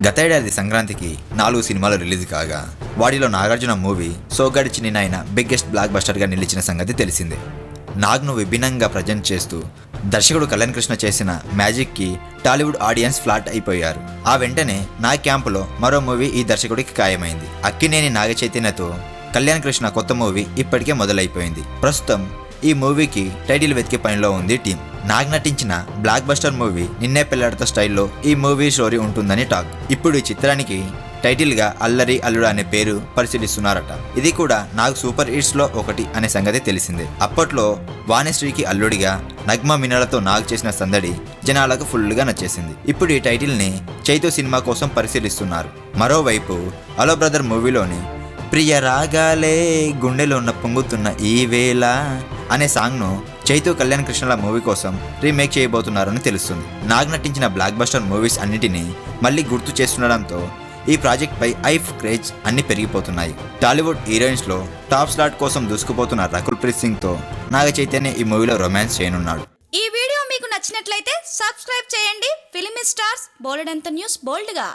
గత ఏడాది సంక్రాంతికి 4 సినిమాలు రిలీజ్ కాగా వాటిలో నాగార్జున మూవీ సోగ్గాడే చిన్ని నాయన బిగ్గెస్ట్ బ్లాక్ బస్టర్గా నిలిచిన సంగతి తెలిసిందే. నాగ్ను విభిన్నంగా ప్రజెంట్ చేస్తూ దర్శకుడు కళ్యాణ్ కృష్ణ చేసిన మ్యాజిక్కి టాలీవుడ్ ఆడియన్స్ ఫ్లాట్ అయిపోయారు. ఆ వెంటనే నాగ్ క్యాంపులో మరో మూవీ ఈ దర్శకుడికి ఖాయమైంది. అక్కినేని నాగ చైతన్యతో కళ్యాణ్ కృష్ణ కొత్త మూవీ ఇప్పటికే మొదలైపోయింది. ప్రస్తుతం ఈ మూవీకి టైటిల్ వెతికే పనిలో ఉంది టీం. నాగ్ నటించిన బ్లాక్ బస్టర్ మూవీ నిన్నే పెళ్లాడత స్టైల్లో ఈ మూవీ స్టోరీ ఉంటుందని టాక్. ఇప్పుడు ఈ చిత్రానికి టైటిల్ గా అల్లరి అల్లుడు అనే పేరు పరిశీలిస్తున్నారట. ఇది కూడా నాగ్ సూపర్ హిట్స్ లో ఒకటి అనే సంగతి తెలిసిందే. అప్పట్లో వాణిశ్రీకి అల్లుడిగా నగ్మ మినలతో నాగ్ చేసిన సందడి జనాలకు ఫుల్ గా నచ్చేసింది. ఇప్పుడు ఈ టైటిల్ ని చైతు సినిమా కోసం పరిశీలిస్తున్నారు. మరోవైపు అలో బ్రదర్ మూవీలోని ప్రియ రాగాలే గుండెలో పొంగుతున్న ఈ వేళ అనే సాంగ్ను చైతు కళ్యాణ్ కృష్ణల మూవీ కోసం రీమేక్ చేయబోతున్నారని తెలుస్తుంది. నాగ్ నటించిన బ్లాక్ బస్టర్ మూవీస్ అన్నిటినీ మళ్ళీ గుర్తు చేస్తుండడంతో ఈ ప్రాజెక్ట్ పై ఐఫ్ క్రేజ్ అన్ని పెరిగిపోతున్నాయి. టాలీవుడ్ హీరోయిన్స్ లో టాప్ స్లాట్ కోసం దూసుకుపోతున్న రకుల్ ప్రీత్ సింగ్ తో నాగ చైతన్య ఈ మూవీలో రొమాన్స్ చేయనున్నాడు. ఈ వీడియో మీకు నచ్చినట్లయితే సబ్స్క్రైబ్ చేయండి. ఫిలిమి స్టార్స్ బోల్డ్ అంత న్యూస్ బోల్డ్ గా.